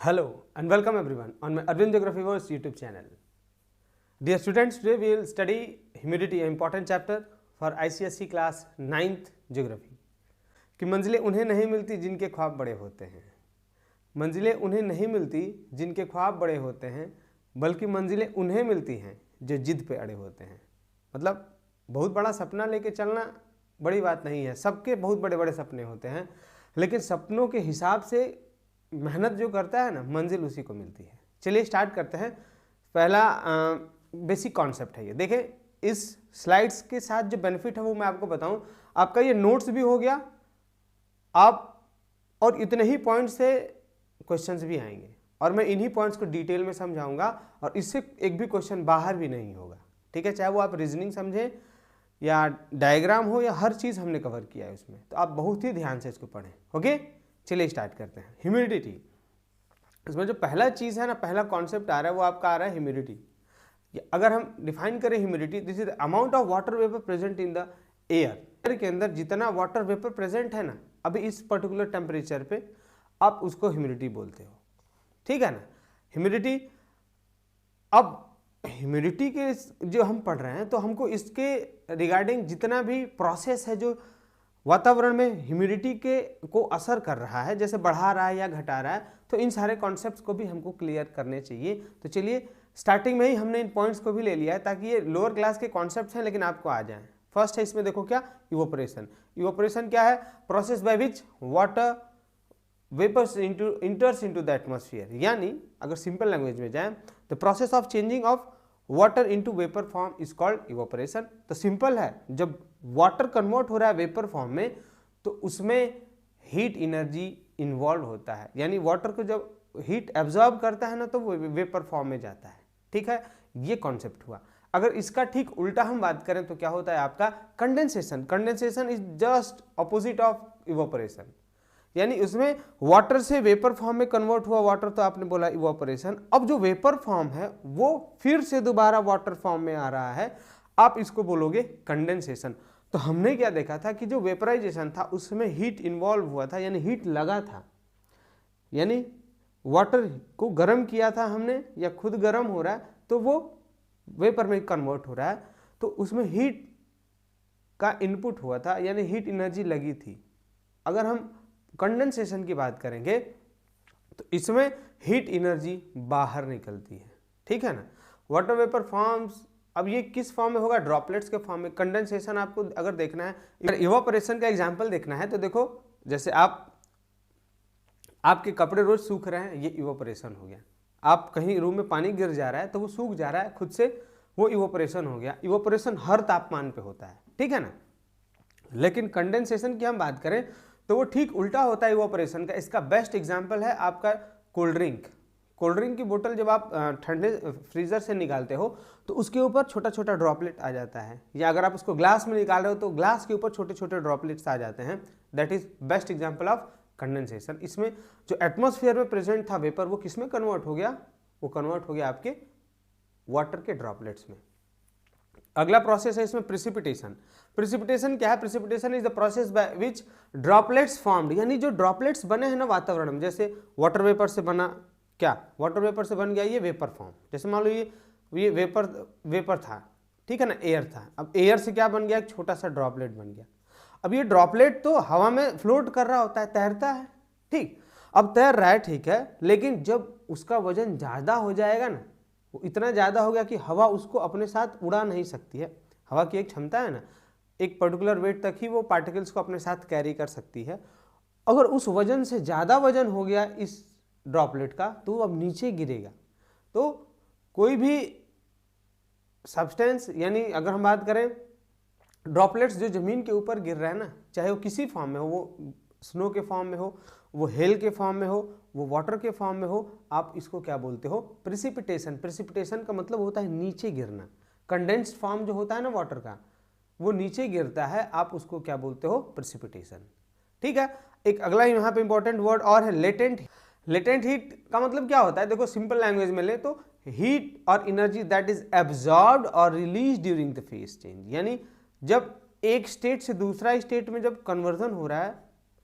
Hello and welcome everyone on my Arvind Geography Verse YouTube channel. Dear students, today we will study humidity, an important chapter for ICSE class 9th Geography. कि मंजिलें उन्हें नहीं मिलती जिनके ख्वाब बड़े होते हैं, मंजिलें उन्हें नहीं मिलती जिनके ख्वाब बड़े होते हैं, बल्कि मंजिलें उन्हें मिलती हैं जो जिद पे अड़े होते हैं। मतलब बहुत बड़ा सपना लेके चलना बड़ी बात नहीं है, सबके बहुत बड़े बड़े सपने होते हैं, लेकिन सपनों के हिसाब से मेहनत जो करता है ना, मंजिल उसी को मिलती है। चलिए स्टार्ट करते हैं। पहला बेसिक कॉन्सेप्ट है ये। देखें, इस स्लाइड्स के साथ जो बेनिफिट है वो मैं आपको बताऊं। आपका ये नोट्स भी हो गया, आप और इतने ही पॉइंट्स से क्वेश्चंस भी आएंगे और मैं इन्हीं पॉइंट्स को डिटेल में समझाऊंगा और इससे एक भी क्वेश्चन बाहर भी नहीं होगा। ठीक है, चाहे वो आप रीजनिंग समझें या डायग्राम हो या हर चीज़ हमने कवर किया है उसमें, तो आप बहुत ही ध्यान से इसको पढ़ें। ओके, चलिए स्टार्ट करते हैं। ह्यूमिडिटी, इसमें जो पहला चीज़ है ना, पहला कॉन्सेप्ट आ रहा है वो आपका आ रहा है ह्यूमिडिटी। अगर हम डिफाइन करें humidity, this is the amount of water vapour present in the air के अंदर जितना वाटर वेपर प्रेजेंट है ना अभी इस पर्टिकुलर टेम्परेचर पे, आप उसको ह्यूमिडिटी बोलते हो। ठीक है ना, ह्यूमिडिटी। अब ह्यूमिडिटी के जो हम पढ़ रहे हैं तो हमको इसके रिगार्डिंग जितना भी प्रोसेस है जो वातावरण में ह्यूमिडिटी के को असर कर रहा है, जैसे बढ़ा रहा है या घटा रहा है, तो इन सारे कॉन्सेप्ट्स को भी हमको क्लियर करने चाहिए। तो चलिए स्टार्टिंग में ही हमने इन पॉइंट्स को भी ले लिया है ताकि ये लोअर क्लास के कॉन्सेप्ट्स हैं लेकिन आपको आ जाएं। फर्स्ट है इसमें, देखो क्या, इवोपरेशन। इवोपरेशन क्या है? Process by which water vapours enters into the atmosphere. यानी अगर सिंपल लैंग्वेज में जाएं, the process of changing of water into vapour form is called evaporation. तो सिंपल है, जब वाटर कन्वर्ट हो रहा है वेपर फॉर्म में तो उसमें हीट एनर्जी इन्वॉल्व होता है। यानी वाटर को जब हीट एब्जॉर्ब करता है ना तो वो वेपर फॉर्म में जाता है। ठीक है, ये कॉन्सेप्ट हुआ। अगर इसका ठीक उल्टा हम बात करें तो क्या होता है आपका condensation. Condensation is just opposite of evaporation. यानी उसमें वाटर से वेपर फॉर्म में कन्वर्ट हुआ वाटर, तो आपने बोला इवोपरेशन। अब जो वेपर फॉर्म है वो फिर से दोबारा वाटर फॉर्म में आ रहा है, आप इसको बोलोगे कंडेंसेशन। तो हमने क्या देखा था कि जो वेपराइजेशन था उसमें हीट इन्वॉल्व हुआ था, यानी हीट लगा था, यानी वाटर को गर्म किया था हमने या खुद गर्म हो रहा है तो वो वेपर में कन्वर्ट हो रहा है, तो उसमें हीट का इनपुट हुआ था, यानी हीट एनर्जी लगी थी। अगर हम कंडेंसेशन की बात करेंगे तो इसमें हीट एनर्जी बाहर निकलती है। ठीक है ना, वाटर वेपर फॉर्म्स। अब ये किस फॉर्म में होगा? ड्रॉपलेट्स के फॉर्म में। कंडेंसेशन आपको अगर देखना है, अगर इवापोरेशन का एग्जांपल देखना है तो देखो, जैसे आपके कपड़े रोज सूख रहे हैं, ये इवापोरेशन हो गया। आप कहीं रूम में पानी गिर जा रहा है तो वो सूख जा रहा है खुद से, वो इवापोरेशन हो गया। इवापोरेशन हर तापमान पे होता है, ठीक है ना। लेकिन कंडेंसेशन की हम बात करें तो वो ठीक उल्टा होता है इवापोरेशन का। इसका बेस्ट एग्जाम्पल है आपका कोल्ड ड्रिंक। कोल्ड ड्रिंक की बोतल जब आप ठंडे फ्रीजर से निकालते हो तो उसके ऊपर छोटा छोटा ड्रॉपलेट आ जाता है, या अगर आप उसको ग्लास में निकाल रहे हो तो ग्लास के ऊपर छोटे छोटे ड्रॉपलेट्स आ जाते हैं। That is best example of condensation. इसमें जो एटमॉस्फेयर में प्रेजेंट था वेपर, वो किस में कन्वर्ट हो गया? वो कन्वर्ट हो गया आपके वाटर के ड्रॉपलेट्स में। अगला प्रोसेस है इसमें प्रिसिपिटेशन। प्रिसिपिटेशन क्या है? Precipitation is the process by which droplets formed, यानी जो ड्रॉपलेट्स बने हैं ना वातावरण में, जैसे वाटर वेपर से बना, क्या वाटर वेपर से बन गया ये वेपर फॉर्म। जैसे मान लो ये वेपर था, ठीक है ना, एयर था। अब एयर से क्या बन गया? एक छोटा सा ड्रॉपलेट बन गया। अब ये ड्रॉपलेट तो हवा में फ्लोट कर रहा होता है, तैरता है, ठीक। अब तैर रहा है, ठीक है, लेकिन जब उसका वजन ज़्यादा हो जाएगा ना, वो इतना ज़्यादा हो गया कि हवा उसको अपने साथ उड़ा नहीं सकती है। हवा की एक क्षमता है ना, एक पर्टिकुलर वेट तक ही वो पार्टिकल्स को अपने साथ कैरी कर सकती है। अगर उस वजन से ज़्यादा वजन हो गया इस ड्रॉपलेट का तो वो अब नीचे गिरेगा। तो कोई भी सब्सटेंस, यानी अगर हम बात करें ड्रॉपलेट्स जो ज़मीन के ऊपर गिर रहा है ना, चाहे वो किसी फॉर्म में हो, वो स्नो के फॉर्म में हो, वो हेल के फॉर्म में हो, वो वाटर के फॉर्म में हो, आप इसको क्या बोलते हो? प्रिसिपिटेशन। प्रिसिपिटेशन का मतलब होता है नीचे गिरना। कंडेंस्ड फॉर्म जो होता है ना वाटर का, वो नीचे गिरता है, आप उसको क्या बोलते हो? प्रिसिपिटेशन। ठीक है। एक अगला यहाँ पे इंपॉर्टेंट वर्ड और है लेटेंट। लेटेंट हीट का मतलब क्या होता है? देखो सिंपल लैंग्वेज में ले तो हीट और एनर्जी दैट इज एब्जॉर्ब्ड और release during the phase change. यानी जब एक स्टेट से दूसरा स्टेट में जब कन्वर्जन हो रहा है,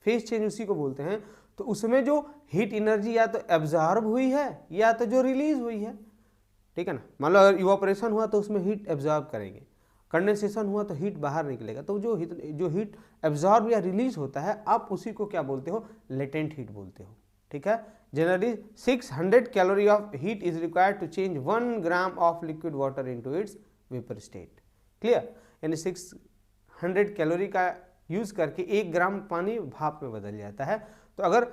फेज चेंज उसी को बोलते हैं, तो उसमें जो हीट एनर्जी या तो एब्जॉर्ब हुई है या तो जो रिलीज हुई है, ठीक है ना। मान लो अगर इवापोरेशन हुआ तो उसमें हीट एब्जॉर्ब करेंगे, कंडेंसेशन हुआ तो हीट बाहर निकलेगा, तो जो हीट एब्जॉर्ब या रिलीज होता है आप उसी को क्या बोलते हो, लेटेंट हीट बोलते हो, ठीक है। Generally 600 calorie of heat is required to change 1 gram of liquid water into its vapour state, clear. यानी 600 कैलोरी का यूज करके 1 ग्राम पानी भाप में बदल जाता है। तो अगर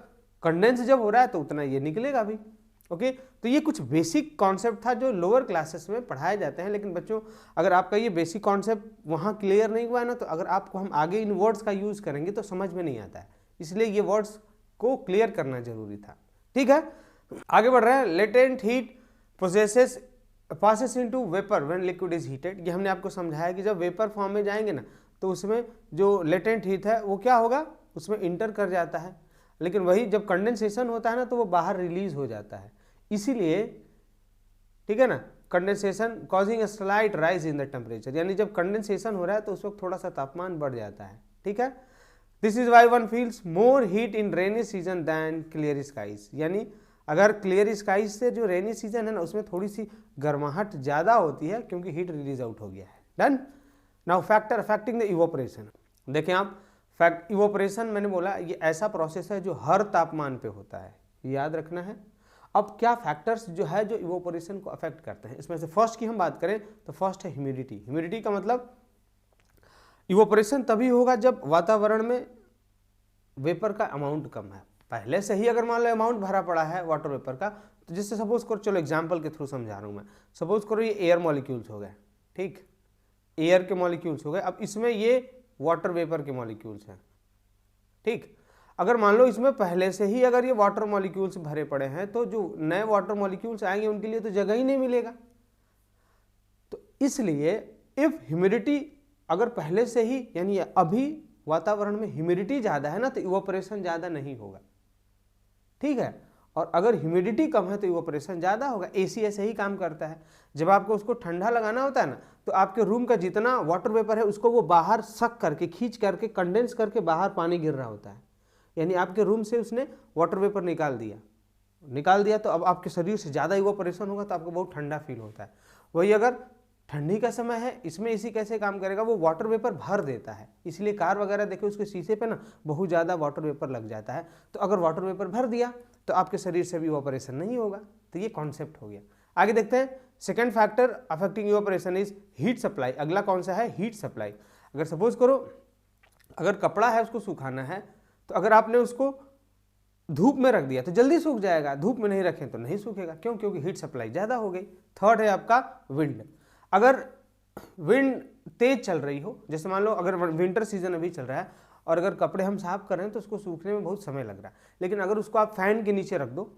कंडेंस जब हो रहा है तो उतना ये निकलेगा भी, ओके। तो ये कुछ बेसिक कॉन्सेप्ट था जो लोअर क्लासेस में पढ़ाए जाते हैं, लेकिन बच्चों अगर आपका ये बेसिक कॉन्सेप्ट वहाँ क्लियर नहीं हुआ है ना, तो अगर आपको हम आगे इन वर्ड्स का यूज करेंगे तो समझ में नहीं आता है, इसलिए ये वर्ड्स को क्लियर करना जरूरी था, ठीक है। आगे बढ़ रहे हैं। Latent heat passes into vapour when liquid is heated. ये हमने आपको समझाया कि जब वेपर फॉर्म में जाएंगे ना तो उसमें जो लेटेंट हीट है वो क्या होगा, उसमें इंटर कर जाता है, लेकिन वही जब कंडेंसेशन होता है ना तो वो बाहर रिलीज हो जाता है, इसीलिए, ठीक है ना। Condensation causing a slight rise in the temperature, यानी जब कंडेंसेशन हो रहा है तो उस वक्त थोड़ा सा तापमान बढ़ जाता है, ठीक है। This is why one feels more heat in rainy season than clear skies, यानी अगर क्लियर स्काईज से जो रेनी सीजन है ना उसमें थोड़ी सी गर्माहट ज़्यादा होती है क्योंकि हीट रिलीज आउट हो गया है। Done. Now factor affecting the evaporation. देखें आप, इवोपरेशन मैंने बोला ये ऐसा प्रोसेस है जो हर तापमान पे होता है, याद रखना है। अब क्या फैक्टर्स जो है जो इवोपरेशन को अफेक्ट करते हैं, इसमें से फर्स्ट की हम बात करें तो फर्स्ट है ह्यूमिडिटी। ह्यूमिडिटी का मतलब इवोपरेशन तभी होगा जब वातावरण में वेपर का अमाउंट कम है। पहले से ही अगर मान लो अमाउंट भरा पड़ा है वाटर वेपर का, तो जिससे सपोज करो, चलो एग्जांपल के थ्रू समझा रहा हूँ मैं, सपोज करो ये एयर मॉलिक्यूल्स हो गए, ठीक, एयर के मॉलिक्यूल्स हो गए, अब इसमें ये वाटर वेपर के मॉलिक्यूल्स हैं, ठीक। अगर मान लो इसमें पहले से ही अगर ये वाटर मॉलिक्यूल्स भरे पड़े हैं तो जो नए वाटर मॉलिक्यूल्स आएंगे उनके लिए तो जगह ही नहीं मिलेगा। तो इसलिए इफ ह्यूमिडिटी अगर पहले से ही, यानी अभी वातावरण में ह्यूमिडिटी ज़्यादा है ना तो इवोपरेशन ज़्यादा नहीं होगा, ठीक है। और अगर ह्यूमिडिटी कम है तो इवोपरेशन ज़्यादा होगा। एसी ऐसे ही काम करता है, जब आपको उसको ठंडा लगाना होता है ना तो आपके रूम का जितना वाटर वेपर है उसको वो बाहर सक करके, खींच करके, कंडेंस करके बाहर पानी गिर रहा होता है, यानी आपके रूम से उसने वाटर वेपर निकाल दिया तो अब आपके शरीर से ज़्यादा इवोपरेशन होगा तो आपको बहुत ठंडा फील होता है। वही अगर ठंडी का समय है, इसमें एसी कैसे काम करेगा, वो वाटर वेपर भर देता है, इसलिए कार वगैरह देखिए उसके शीशे पे ना बहुत ज़्यादा वाटर वेपर लग जाता है। तो अगर वाटर वेपर भर दिया तो आपके शरीर से भी इवोपरेशन नहीं होगा। तो ये कॉन्सेप्ट हो गया। आगे देखते हैं। Second factor affecting evaporation is heat supply. अगला कौन सा है, हीट सप्लाई। अगर सपोज करो अगर कपड़ा है उसको सुखाना है तो अगर आपने उसको धूप में रख दिया तो जल्दी सूख जाएगा, धूप में नहीं रखें तो नहीं सूखेगा, क्यों, क्योंकि हीट सप्लाई ज़्यादा हो गई। थर्ड है आपका विंड। अगर विंड तेज चल रही हो, जैसे मान लो अगर विंटर सीजन अभी चल रहा है और अगर कपड़े हम साफ कर रहे हैं तो उसको सूखने में बहुत समय लग रहा है, लेकिन अगर उसको आप फैन के नीचे रख दो,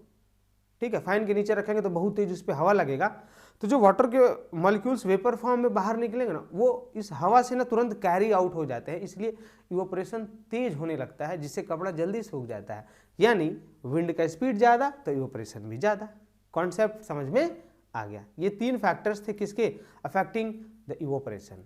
ठीक है, फैन के नीचे रखेंगे तो बहुत तेज उस पर हवा लगेगा, तो जो वाटर के मॉलिक्यूल्स वेपर फॉर्म में बाहर निकलेंगे ना वो इस हवा से ना तुरंत कैरी आउट हो जाते हैं, इसलिए इवोपरेशन तेज होने लगता है जिससे कपड़ा जल्दी सूख जाता है। यानी विंड का स्पीड ज़्यादा तो इवोपरेशन भी ज़्यादा। कॉन्सेप्ट समझ में आ गया। ये 3 फैक्टर्स थे किसके, अफेक्टिंग द इवोपरेशन।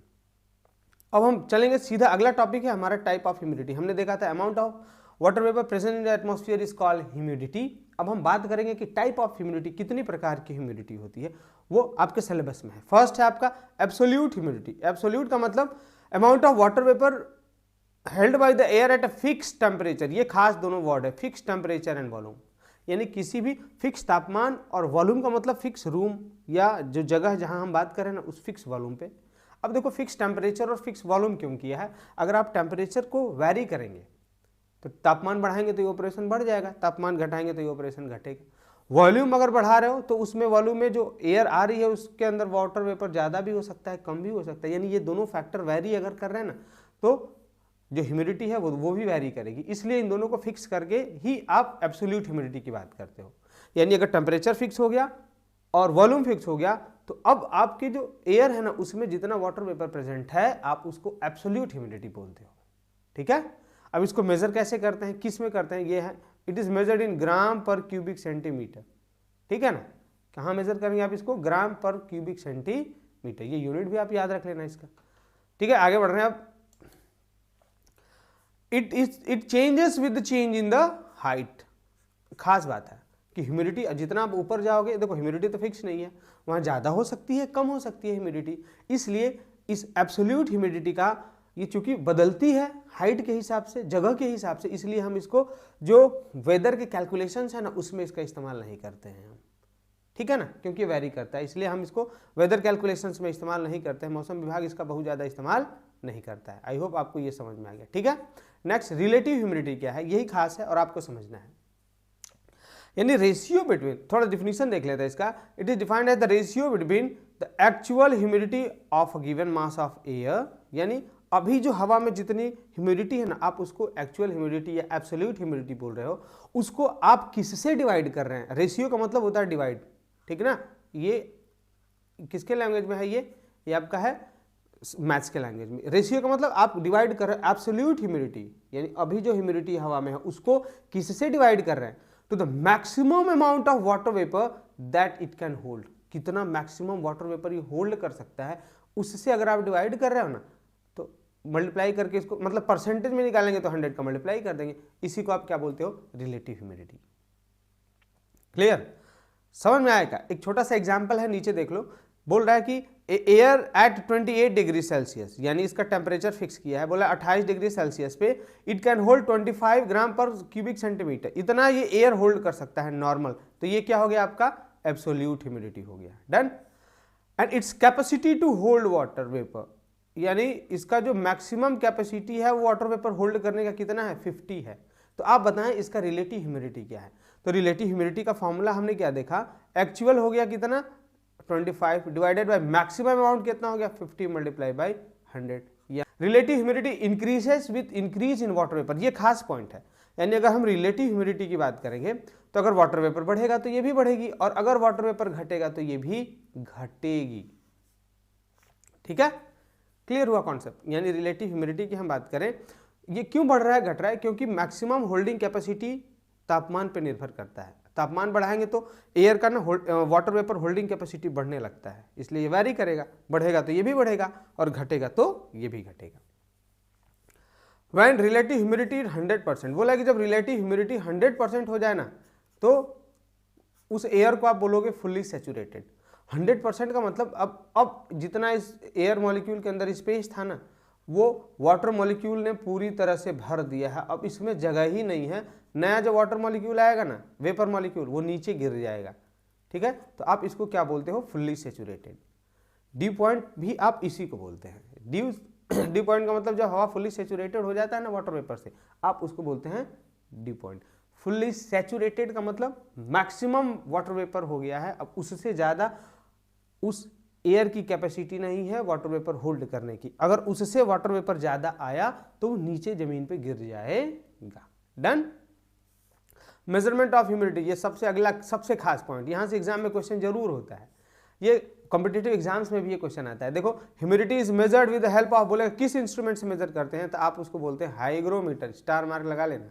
अब हम चलेंगे सीधा, अगला टॉपिक है हमारा टाइप ऑफ ह्यूमिडिटी। हमने देखा था amount of water vapour present in the atmosphere is called humidity. अब हम बात करेंगे कि टाइप ऑफ ह्यूमिडिटी, कितनी प्रकार की ह्यूमिडिटी होती है, वो आपके सिलेबस में है। फर्स्ट है आपका एब्सोल्यूट ह्यूमिडिटी। एब्सोल्यूट का मतलब amount of water vapour held by the air at a fix temperature. ये खास दोनों वर्ड है, फिक्स टेम्परेचर एंड वॉल्यूम, यानी किसी भी फिक्स तापमान, और वॉल्यूम का मतलब फिक्स रूम या जो जगह जहां हम बात करें ना उस फिक्स वॉल्यूम पे। अब देखो फिक्स टेम्परेचर और फिक्स वॉल्यूम क्यों किया है, अगर आप टेम्परेचर को वैरी करेंगे तो तापमान बढ़ाएंगे तो इवोपरेशन बढ़ जाएगा, तापमान घटाएंगे तो इवोपरेशन घटेगा। वॉल्यूम अगर बढ़ा रहे हो तो उसमें वॉल्यूम में जो एयर आ रही है उसके अंदर वाटर वेपर ज़्यादा भी हो सकता है, कम भी हो सकता है, यानी ये दोनों फैक्टर वैरी अगर कर रहे हैं ना तो जो ह्यूमिडिटी है वो भी वैरी करेगी। इसलिए इन दोनों को फिक्स करके ही आप एब्सोल्यूट ह्यूमिडिटी की बात करते हो। यानी अगर टेम्परेचर फिक्स हो गया और वॉल्यूम फिक्स हो गया तो अब आपकी जो एयर है ना उसमें जितना वाटर वेपर प्रेजेंट है आप उसको एब्सोल्यूट ह्यूमिडिटी बोलते हो, ठीक है। अब इसको मेजर कैसे करते हैं, किस में करते हैं, ये है इट इज मेजर्ड इन ग्राम पर क्यूबिक सेंटीमीटर, ठीक है ना। कहाँ मेजर करेंगे आप इसको, ग्राम पर क्यूबिक सेंटीमीटर, ये यूनिट भी आप याद रख लेना इसका, ठीक है। आगे बढ़ रहे हैं अब। It changes with the change in the height. खास बात है कि ह्यूमिडिटी जितना आप ऊपर जाओगे, देखो ह्यूमिडिटी तो फिक्स नहीं है, वहाँ ज़्यादा हो सकती है, कम हो सकती है ह्यूमिडिटी। इसलिए इस एब्सोल्यूट ह्यूमिडिटी का ये चूंकि बदलती है हाइट के हिसाब से, जगह के हिसाब से, इसलिए हम इसको जो वेदर के कैलकुलेशंस है ना उसमें इसका इस्तेमाल नहीं करते हैं हम, ठीक है ना, क्योंकि वेरी करता है, इसलिए हम इसको वेदर कैलकुलेशंस में इस्तेमाल नहीं करते हैं। मौसम विभाग इसका बहुत ज़्यादा इस्तेमाल नहीं करता है। आई होप आपको ये समझ में आ गया, ठीक है। नेक्स्ट, रिलेटिव ह्यूमिडिटी क्या है, यही खास है और आपको समझना है। यानी रेशियो बिटवीन, थोड़ा डिफिनीशन देख लेते हैं इसका। It is defined as the ratio between the actual humidity of a given mass of air, यानी अभी जो हवा में जितनी ह्यूमिडिटी है ना, आप उसको एक्चुअल ह्यूमिडिटी या एब्सोल्यूट ह्यूमिडिटी बोल रहे हो, उसको आप किससे डिवाइड कर रहे हैं। रेशियो का मतलब होता है डिवाइड, ठीक ना। ये किसके लैंग्वेज में है, ये आपका है मैथ्स के लैंग्वेज में। रेशियो का मतलब आप डिवाइड कर रहे हैं एब्सोल्यूट ह्यूमिडिटी, यानी अभी जो ह्यूमिडिटी हवा में है उसको किससे डिवाइड कर रहे हैं, to the maximum amount of water vapour that it can hold. कितना मैक्सिमम वाटर वेपर ये होल्ड कर सकता है, उससे अगर आप डिवाइड कर रहे हो ना, तो मल्टीप्लाई करके इसको, मतलब परसेंटेज में निकालेंगे तो 100 का मल्टीप्लाई कर देंगे। इसी को आप क्या बोलते हो, रिलेटिव ह्यूमिडिटी। क्लियर, समझ में आएगा। एक छोटा सा एग्जाम्पल है, नीचे देख लो। बोल रहा है कि एयर एट 28 डिग्री सेल्सियस, यानी इसका टेम्परेचर फिक्स किया है, बोला 28 डिग्री सेल्सियस पे इट कैन होल्ड 25 ग्राम पर क्यूबिक सेंटीमीटर, इतना ये एयर होल्ड कर सकता है नॉर्मल। तो ये क्या हो गया आपका, एब्सोल्यूट ह्यूमिडिटी हो गया। Done. And its capacity to hold water vapour, यानी इसका जो मैक्सिमम कैपेसिटी है वो वाटर वेपर होल्ड करने का कितना है, 50 है। तो आप बताएं इसका रिलेटिव ह्यूमिडिटी क्या है। तो रिलेटिव ह्यूमिडिटी का फॉर्मूला हमने क्या देखा, एक्चुअल हो गया कितना 25 डिवाइडेड बाय मैक्सिमम अमाउंट कितना हो गया 50 मल्टीप्लाई बाय 100। या relative humidity increases with increase in water vapour, ये खास पॉइंट है। यानी अगर हम रिलेटिव ह्यूमिडिटी की बात करेंगे तो अगर वाटर वेपर बढ़ेगा तो ये भी बढ़ेगी, और अगर वाटर वेपर घटेगा तो ये भी घटेगी, ठीक है। क्लियर हुआ कॉन्सेप्ट। यानी रिलेटिव ह्यूमिडिटी की हम बात करें, ये क्यों बढ़ रहा है घट रहा है, क्योंकि मैक्सिमम होल्डिंग कैपेसिटी तापमान पर निर्भर करता है। तापमान बढ़ाएंगे तो एयर का ना वाटर वेपर होल्डिंग कैपेसिटी बढ़ने लगता है, इसलिए ये वैरी करेगा, बढ़ेगा तो ये भी बढ़ेगा और घटेगा तो ये भी घटेगा। व्हेन रिलेटिव ह्यूमिडिटी 100%, बोला कि जब रिलेटिव ह्यूमिडिटी 100% हो जाए ना, तो उस एयर को आप बोलोगे फुल्ली सैचुरेटेड। 100% का मतलब अब जितना इस एयर मॉलिक्यूल के अंदर स्पेस था ना, वो वाटर मॉलिक्यूल ने पूरी तरह से भर दिया है, अब इसमें जगह ही नहीं है। नया जो वाटर मॉलिक्यूल आएगा ना, वेपर मॉलिक्यूल, वो नीचे गिर जाएगा, ठीक है। तो आप इसको क्या बोलते हो, फुल्ली सैचुरेटेड। ड्यू पॉइंट भी आप इसी को बोलते हैं। ड्यू पॉइंट का मतलब जब हवा फुल्ली सैचुरेटेड हो जाता है ना वाटर वेपर से, आप उसको बोलते हैं ड्यू पॉइंट। फुल्ली सैचुरेटेड का मतलब मैक्सिमम वाटर वेपर हो गया है, अब उससे ज़्यादा उस एयर की कैपेसिटी नहीं है वाटर वेपर होल्ड करने की। अगर उससे वाटर वेपर ज़्यादा आया तो वो नीचे ज़मीन पे गिर जाएगा। डन। मेजरमेंट ऑफ ह्यूमिडिटी, ये सबसे अगला सबसे खास पॉइंट, यहाँ से एग्जाम में क्वेश्चन जरूर होता है, ये कॉम्पिटिटिव एग्जाम्स में भी ये क्वेश्चन आता है। देखो, humidity is measured with the help of, बोले किस इंस्ट्रूमेंट से मेजर करते हैं, तो आप उसको बोलते हैं हाइग्रोमीटर। स्टार मार्क लगा लेना,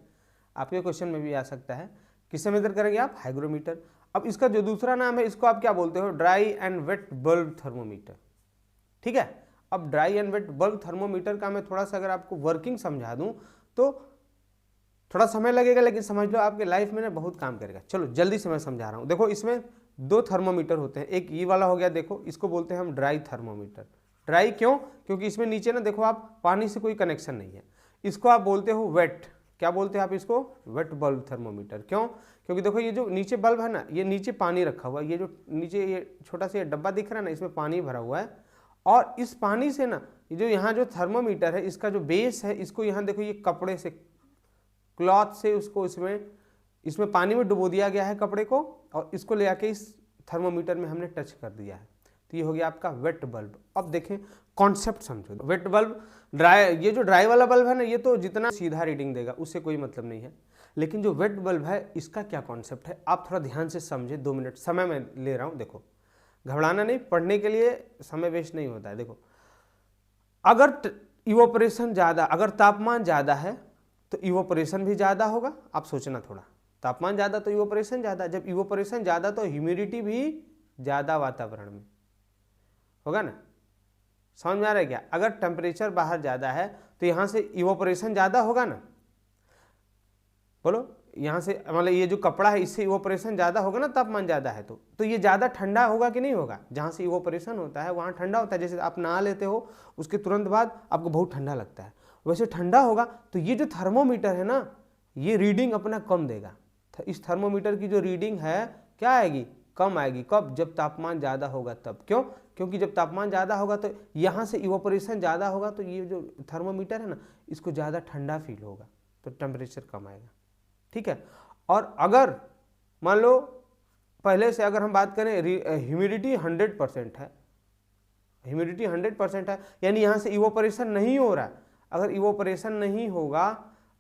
आपके क्वेश्चन में भी आ सकता है। किससे मेजर करेंगे आप, हाइग्रोमीटर। अब इसका जो दूसरा नाम है, इसको आप क्या बोलते हो, dry and wet bulb thermometer, ठीक है। अब dry and wet bulb thermometer का मैं थोड़ा सा अगर आपको वर्किंग समझा दूं तो थोड़ा समय लगेगा, लेकिन समझ लो आपके लाइफ में ना बहुत काम करेगा। चलो जल्दी से मैं समझा रहा हूँ। देखो, इसमें 2 थर्मोमीटर होते हैं, एक ये वाला हो गया, देखो इसको बोलते हैं हम ड्राई थर्मोमीटर। ड्राई क्यों, क्योंकि इसमें नीचे ना देखो आप पानी से कोई कनेक्शन नहीं है। इसको आप बोलते हो वेट, क्या बोलते हैं आप इसको, वेट बल्ब थर्मोमीटर। क्यों, क्योंकि देखो ये जो नीचे बल्ब है ना, ये नीचे पानी रखा हुआ है, ये जो नीचे ये छोटा सा डब्बा दिख रहा है ना, इसमें पानी भरा हुआ है, और इस पानी से ना जो यहाँ जो थर्मोमीटर है, इसका जो बेस है, इसको यहाँ देखो ये कपड़े से, क्लॉथ से उसको इसमें पानी में डुबो दिया गया है कपड़े को, और इसको ले आके इस थर्मोमीटर में हमने टच कर दिया है। तो ये हो गया आपका वेट बल्ब। अब देखें कॉन्सेप्ट समझो। वेट बल्ब, ड्राई, ये जो ड्राई वाला बल्ब है ना, ये तो जितना सीधा रीडिंग देगा उससे कोई मतलब नहीं है, लेकिन जो वेट बल्ब है इसका क्या कॉन्सेप्ट है, आप थोड़ा ध्यान से समझे। 2 मिनट समय मैं ले रहा हूँ, देखो घबराना नहीं, पढ़ने के लिए समय वेस्ट नहीं होता है। देखो, अगर इवोपरेशन ज़्यादा, अगर तापमान ज़्यादा है तो इवोपरेशन भी ज़्यादा होगा। आप सोचना थोड़ा, तापमान ज़्यादा तो इवोपरेशन ज़्यादा, जब इवोपरेशन ज़्यादा तो ह्यूमिडिटी भी ज़्यादा वातावरण में होगा ना। समझ में आ रहा है क्या, अगर टेम्परेचर बाहर ज़्यादा है तो यहाँ से इवोपरेशन ज़्यादा होगा ना, बोलो यहाँ से मतलब ये जो कपड़ा है इससे इवोपरेशन ज़्यादा होगा ना, तापमान ज़्यादा है तो ये ज़्यादा ठंडा होगा कि नहीं होगा? जहाँ से इवोपरेशन होता है वहाँ ठंडा होता है। जैसे आप नहा लेते हो उसके तुरंत बाद आपको बहुत ठंडा लगता है, वैसे ठंडा होगा। तो ये जो थर्मोमीटर है ना, ये रीडिंग अपना कम देगा। इस थर्मोमीटर की जो रीडिंग है क्या आएगी? कम आएगी। कब? जब तापमान ज़्यादा होगा तब। क्यों? क्योंकि जब तापमान ज़्यादा होगा तो यहाँ से इवोपरेशन ज़्यादा होगा, तो ये जो थर्मोमीटर है ना, इसको ज़्यादा ठंडा फील होगा, तो टेम्परेचर कम आएगा। ठीक है। और अगर मान लो पहले से अगर हम बात करें, ह्यूमिडिटी 100% है, ह्यूमिडिटी 100% है, यानी यहाँ से इवोपरेशन नहीं हो रहा है। अगर इवोपरेशन नहीं होगा,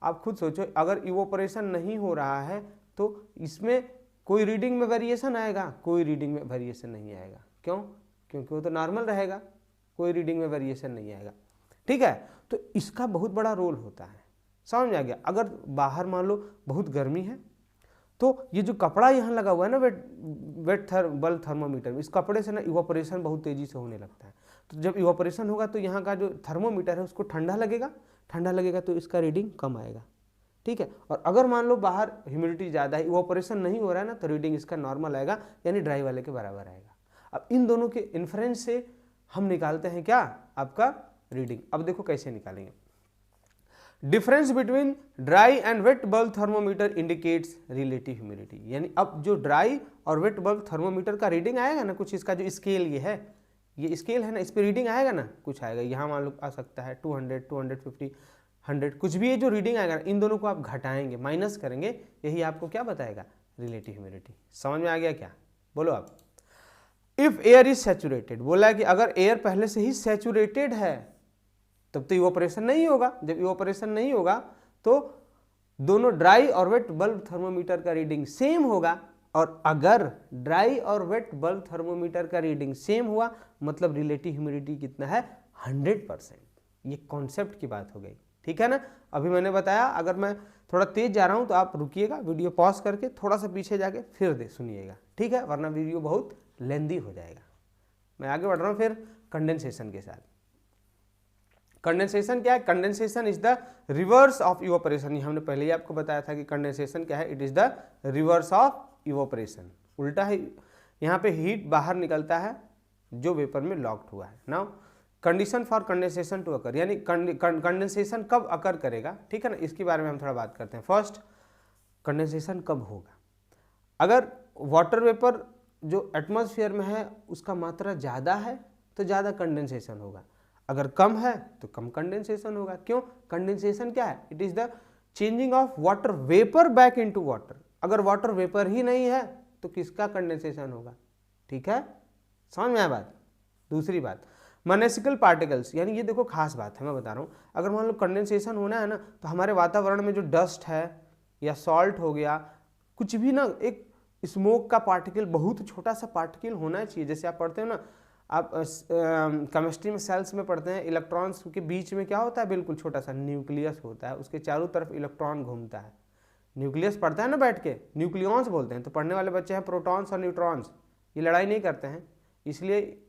आप खुद सोचो, अगर इवोपरेशन नहीं हो रहा है तो इसमें कोई रीडिंग में वेरिएशन आएगा? कोई रीडिंग में वेरिएशन नहीं आएगा। क्यों? क्योंकि वो तो नॉर्मल रहेगा, कोई रीडिंग में वेरिएशन नहीं आएगा। ठीक है। तो इसका बहुत बड़ा रोल होता है, समझ में आ गया? अगर बाहर मान लो बहुत गर्मी है तो ये जो कपड़ा यहाँ लगा हुआ है ना, वेट बल्ब थर्मोमीटर, इस कपड़े से ना इवोपरेशन बहुत तेजी से होने लगता है। तो जब इवोपरेशन होगा तो यहाँ का जो थर्मोमीटर है उसको ठंडा लगेगा तो इसका रीडिंग कम आएगा। ठीक है। और अगर मान लो बाहर ह्यूमिडिटी ज़्यादा है, इवोपरेशन नहीं हो रहा है ना, तो रीडिंग इसका नॉर्मल आएगा, यानी ड्राई वाले के बराबर आएगा। अब इन दोनों के इन्फ्रेंस से हम निकालते हैं क्या? आपका रीडिंग। अब देखो कैसे निकालेंगे। Difference between dry and wet bulb thermometer indicates relative humidity, यानी अब जो ड्राई और वेट बल्ब थर्मोमीटर का रीडिंग आएगा ना, कुछ इसका जो स्केल ये स्केल है ना, इस पर रीडिंग आएगा ना, कुछ आएगा। यहाँ मान लो आ सकता है 200, 250, 100, कुछ भी ये जो रीडिंग आएगा ना, इन दोनों को आप घटाएंगे, माइनस करेंगे, यही आपको क्या बताएगा? Relative humidity. समझ में आ गया क्या? बोलो आप। इफ एयर इज सैचुरेटेड, बोला है कि अगर एयर पहले से ही सैचुरेटेड है तब तो इवोपरेशन नहीं होगा। जब इवोपरेशन नहीं होगा तो दोनों ड्राई और वेट बल्ब थर्मोमीटर का रीडिंग सेम होगा। और अगर ड्राई और वेट बल्ब थर्मोमीटर का रीडिंग सेम हुआ मतलब रिलेटिव ह्यूमिडिटी कितना है? 100%। ये कॉन्सेप्ट की बात हो गई। ठीक है ना? अभी मैंने बताया, अगर मैं थोड़ा तेज जा रहा हूं तो आप रुकिएगा, वीडियो पॉज करके थोड़ा सा पीछे जाके फिर सुनिएगा। ठीक है, वरना वीडियो बहुत लेंदी हो जाएगा। मैं आगे बढ़ रहा हूं फिर कंडेंसेशन के साथ। कंडेंसेशन क्या है? Condensation is the reverse of evaporation. ये हमने पहले ही आपको बताया था कि कंडेंसेशन क्या है? It is the reverse of evaporation. उल्टा है, यहाँ पे हीट बाहर निकलता है जो वेपर में लॉक्ड हुआ है। Now condition for condensation to occur, यानी कंडेंसेशन कब अकर करेगा? ठीक है ना, इसके बारे में हम थोड़ा बात करते हैं। फर्स्ट, कंडेंसेशन कब होगा? अगर वाटर वेपर जो एटमॉस्फेयर में है उसका मात्रा ज़्यादा है तो ज़्यादा कंडेंसेशन होगा, अगर कम है तो कम कंडेंसेशन होगा। क्यों? कंडेंसेशन क्या है? It is the changing of water vapour back into water. अगर वाटर वेपर ही नहीं है तो किसका कंडेंसेशन होगा? ठीक है, समझ में आया बात? दूसरी बात, मनेसिकल पार्टिकल्स, यानी ये देखो खास बात है, मैं बता रहा हूँ। अगर मान लो कंडेंसेशन होना है ना, तो हमारे वातावरण में जो डस्ट है या सॉल्ट हो गया, कुछ भी ना, एक स्मोक का पार्टिकल, बहुत छोटा सा पार्टिकल होना चाहिए। जैसे आप पढ़ते हो ना, आप केमिस्ट्री में सेल्स में पढ़ते हैं, इलेक्ट्रॉन्स के बीच में क्या होता है? बिल्कुल छोटा सा न्यूक्लियस होता है, उसके चारों तरफ इलेक्ट्रॉन घूमता है। न्यूक्लियस पढ़ता है ना बैठ के, न्यूक्लियॉन्स बोलते हैं। तो पढ़ने वाले बच्चे हैं प्रोटॉन्स और न्यूट्रॉन्स, ये लड़ाई नहीं करते हैं, इसलिए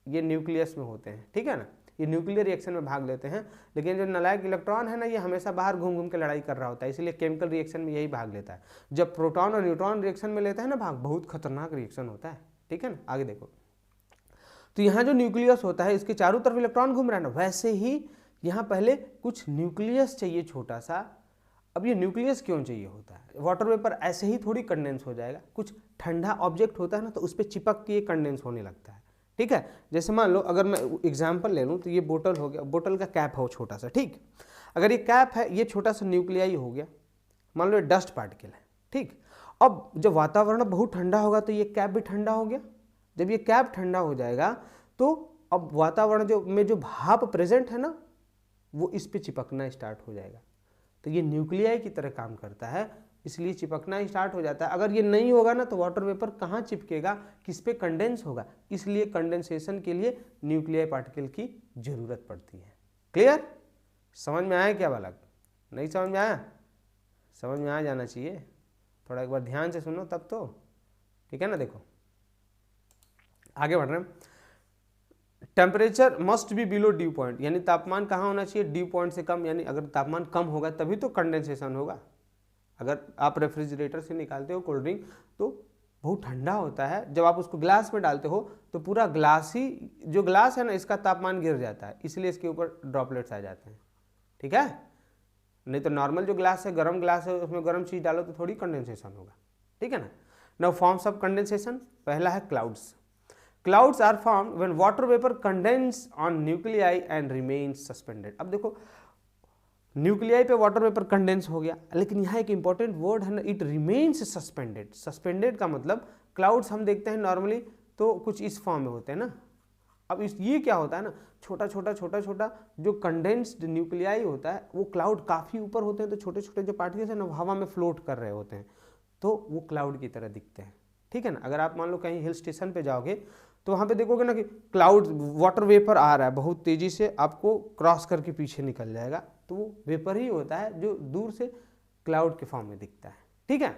ये न्यूक्लियस में होते हैं। ठीक है ना, ये न्यूक्लियर रिएक्शन में भाग लेते हैं। लेकिन जो नालायक इलेक्ट्रॉन है ना, ये हमेशा बाहर घूम घूम के लड़ाई कर रहा होता है, इसलिए केमिकल रिएक्शन में यही भाग लेता है। जब प्रोटॉन और न्यूट्रॉन रिएक्शन में लेता है ना भाग, बहुत खतरनाक रिएक्शन होता है। ठीक है ना, आगे देखो। तो यहाँ जो न्यूक्लियस होता है, इसके चारों तरफ इलेक्ट्रॉन घूम रहा है ना, वैसे ही यहाँ पहले कुछ न्यूक्लियस चाहिए छोटा सा। अब ये न्यूक्लियस क्यों चाहिए होता है? वाटर वेपर ऐसे ही थोड़ी कंडेंस हो जाएगा, कुछ ठंडा ऑब्जेक्ट होता है ना, तो उस पर चिपक के कंडेंस होने लगता है। ठीक है, जैसे मान लो अगर मैं एग्जाम्पल ले लूँ, तो ये बोतल हो गया, बोतल का कैप हो छोटा सा। ठीक, अगर ये कैप है, ये छोटा सा न्यूक्लियाई हो गया, मान लो ये डस्ट पार्टिकल है। ठीक, अब जब वातावरण बहुत ठंडा होगा तो ये कैप भी ठंडा हो गया। जब ये कैप ठंडा हो जाएगा तो अब वातावरण में जो भाप प्रेजेंट है ना, वो इस पे चिपकना स्टार्ट हो जाएगा। तो ये न्यूक्लियाई की तरह काम करता है, इसलिए चिपकना स्टार्ट हो जाता है। अगर ये नहीं होगा ना, तो वाटर वेपर कहाँ चिपकेगा? किस पे? कंडेंस होगा। इसलिए कंडेंसेशन के लिए न्यूक्लियाई पार्टिकल की जरूरत पड़ती है। क्लियर? समझ में आया क्या बालक? नहीं समझ में आया? समझ में आ जाना चाहिए, थोड़ा एक बार ध्यान से सुनो तब तो। ठीक है ना, देखो आगे बढ़ रहे हैं। Temperature must be below due point, यानी तापमान कहाँ होना चाहिए? ड्यू पॉइंट से कम, यानी अगर तापमान कम होगा तभी तो कंडेंसेशन होगा। अगर आप रेफ्रिजरेटर से निकालते हो कोल्ड ड्रिंक तो बहुत ठंडा होता है, जब आप उसको ग्लास में डालते हो तो पूरा ग्लास ही, जो ग्लास है ना इसका तापमान गिर जाता है, इसलिए इसके ऊपर ड्रॉपलेट्स आ जाते हैं। ठीक है, नहीं तो नॉर्मल जो ग्लास है, गर्म ग्लास है, उसमें गर्म चीज़ डालो तो थोड़ी कंडेंसेशन होगा। ठीक है ना। नाउ फॉर्म्स ऑफ कंडेंसेशन, पहला है clouds. Clouds are formed when water vapour condense on nuclei and remains suspended. अब देखो न्यूक्लियाई पे वाटर वेपर कंडेंस हो गया, लेकिन यहाँ एक इंपॉर्टेंट वर्ड है ना, इट रिमेन्स सस्पेंडेड। सस्पेंडेड का मतलब क्लाउड्स हम देखते हैं नॉर्मली तो कुछ इस फॉर्म में होते हैं ना, अब ये क्या होता है ना, छोटा छोटा जो कंडेंस्ड न्यूक्लियाई होता है वो क्लाउड काफ़ी ऊपर होते हैं, तो छोटे छोटे जो पार्टिकल्स हैं ना हवा में फ्लोट कर रहे होते हैं, तो वो क्लाउड की तरह दिखते हैं। ठीक है ना। अगर आप मान लो कहीं हिल स्टेशन पे जाओगे तो वहाँ पे देखोगे ना कि क्लाउड वाटर वेपर आ रहा है बहुत तेज़ी से, आपको क्रॉस करके पीछे निकल जाएगा, तो वो वेपर ही होता है जो दूर से क्लाउड के फॉर्म में दिखता है। ठीक है।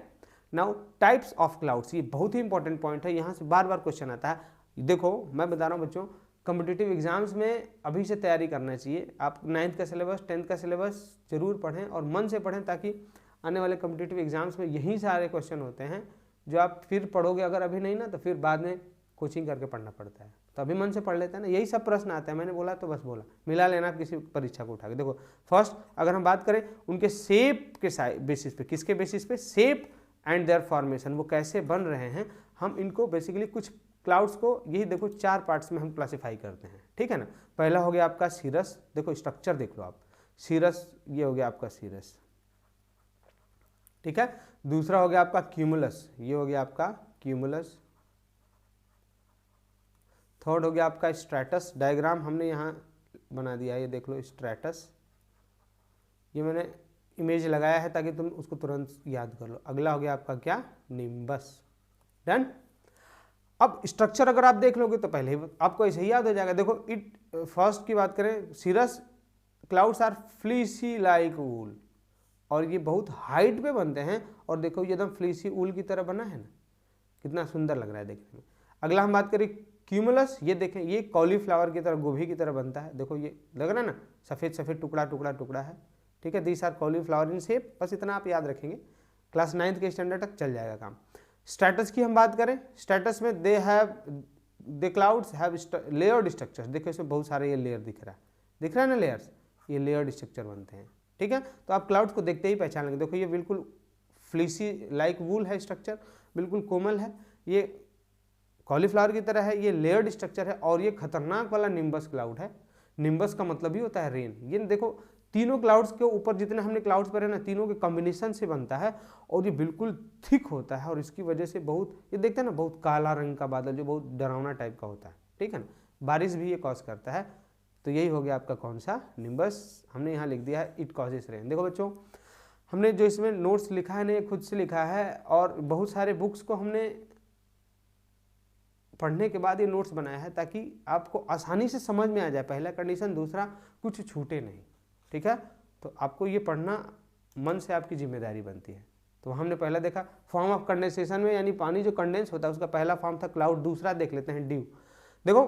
नाउ टाइप्स ऑफ क्लाउड्स, ये बहुत ही इंपॉर्टेंट पॉइंट है, यहाँ से बार बार क्वेश्चन आता है। देखो मैं बता रहा हूँ बच्चों, कॉम्पिटिटिव एग्जाम्स में अभी से तैयारी करना चाहिए। आप 9th का सिलेबस 10th का सिलेबस जरूर पढ़ें और मन से पढ़ें, ताकि आने वाले कॉम्पिटिटिव एग्जाम्स में यही सारे क्वेश्चन होते हैं जो आप फिर पढ़ोगे, अगर अभी नहीं ना तो फिर बाद में कोचिंग करके पढ़ना पड़ता है, तो अभी मन से पढ़ लेते हैं ना, यही सब प्रश्न आते हैं। मैंने बोला तो बस बोला, मिला लेना आप किसी परीक्षा को उठा के। देखो फर्स्ट अगर हम बात करें उनके शेप के बेसिस पे, किसके बेसिस पे, शेप एंड देयर फॉर्मेशन, वो कैसे बन रहे हैं, हम इनको बेसिकली कुछ क्लाउड्स को यही देखो 4 पार्ट्स में हम क्लासीफाई करते हैं। ठीक है ना। पहला हो गया आपका सीरस, देखो स्ट्रक्चर देख लो आप, सीरस ये हो गया आपका सीरस। ठीक है। दूसरा हो गया आपका क्यूमुलस, ये हो गया आपका क्यूमुलस। थर्ड हो गया आपका स्ट्रैटस, डायग्राम हमने यहाँ बना दिया है, ये देख लो स्ट्रैटस, ये मैंने इमेज लगाया है ताकि तुम उसको तुरंत याद कर लो। अगला हो गया आपका क्या, निम्बस। डन। अब स्ट्रक्चर अगर आप देख लोगे तो पहले आपको ऐसे ही याद हो जाएगा। देखो फर्स्ट की बात करें, serous clouds are fleecy like वूल, और ये बहुत हाइट पे बनते हैं, और देखो ये एकदम फ्लीसी वूल की तरह बना है ना, कितना सुंदर लग रहा है देखने में। अगला हम बात करें क्यूमुलस, ये देखें ये कॉलीफ्लावर की तरह, गोभी की तरह बनता है, देखो ये लग रहा है ना, सफ़ेद सफ़ेद टुकड़ा है। ठीक है, this are cauliflower in shape, बस इतना आप याद रखेंगे, क्लास 9th के स्टैंडर्ड तक चल जाएगा काम। स्टेटस की हम बात करें, स्टेटस में दे क्लाउड्स हैव लेयर्ड स्ट्रक्चर, देखो इसमें बहुत सारे ये लेयर दिख रहा है ना, लेयर्स, ये लेयर्ड स्ट्रक्चर बनते हैं। ठीक है, तो आप क्लाउड्स को देखते ही पहचान लेंगे। देखो ये बिल्कुल फ्लीसी लाइक वूल है स्ट्रक्चर, बिल्कुल कोमल है, ये कॉलीफ्लावर की तरह है, ये लेयर्ड स्ट्रक्चर है, और ये खतरनाक वाला निम्बस क्लाउड है। निम्बस का मतलब ही होता है रेन। ये देखो तीनों क्लाउड्स के ऊपर जितने हमने क्लाउड्स पढ़े ना, तीनों के कॉम्बिनेशन से बनता है, और ये बिल्कुल थिक होता है, और इसकी वजह से बहुत, ये देखते हैं ना, बहुत काला रंग का बादल जो बहुत डरावना टाइप का होता है। ठीक है ना, बारिश भी ये कॉज करता है। तो यही हो गया आपका कौन सा, निम्बस। हमने यहाँ लिख दिया है इट कॉजेस रेन। देखो बच्चों, हमने जो इसमें नोट्स लिखा है ना, ये खुद से लिखा है, और बहुत सारे बुक्स को हमने पढ़ने के बाद ये नोट्स बनाया है ताकि आपको आसानी से समझ में आ जाए, पहला कंडीशन। दूसरा, कुछ छूटे नहीं। ठीक है, तो आपको ये पढ़ना मन से आपकी जिम्मेदारी बनती है। तो हमने पहला देखा फॉर्म ऑफ कंडेंसेशन में, यानी पानी जो कंडेंस होता है उसका पहला फॉर्म था क्लाउड। दूसरा देख लेते हैं ड्यू। देखो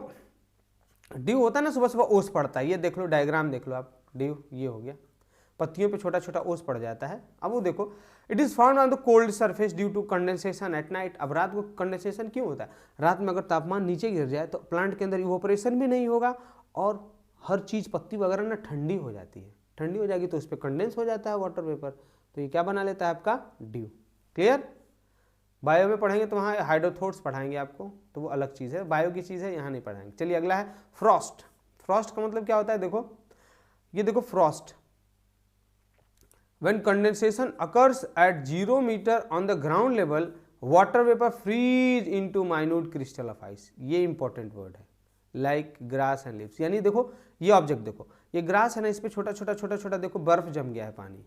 ड्यू होता है ना, सुबह सुबह ओस पड़ता है, ये देख लो डायग्राम देख लो आप, ड्यू ये हो गया, पत्तियों पे छोटा छोटा ओस पड़ जाता है। अब वो देखो, it is found on the cold surface due to condensation at night. अब रात को कंडेंसेशन क्यों होता है, रात में अगर तापमान नीचे गिर जाए तो प्लांट के अंदर इवोपरेशन भी नहीं होगा, और हर चीज़ पत्ती वगैरह ना ठंडी हो जाती है, ठंडी हो जाएगी तो उस पर कंडेंस हो जाता है वाटर वेपर, तो ये क्या बना लेता है आपका ड्यू। क्लियर। बायो में पढ़ेंगे तो वहाँ हाइड्रोथोट्स पढ़ाएंगे आपको, तो वो अलग चीज़ है, बायो की चीज़ है, यहाँ नहीं पढ़ाएंगे। चलिए अगला है फ्रॉस्ट। फ्रॉस्ट का मतलब क्या होता है, देखो ये देखो Frost, when condensation occurs at 0 meter on the ground level, water vapor freeze into minute crystal of ice। ये इंपॉर्टेंट वर्ड है, लाइक ग्रास एंड लीव्स। यानी देखो ये ऑब्जेक्ट देखो, ये ग्रास है ना, इस पे छोटा छोटा देखो बर्फ जम गया है, पानी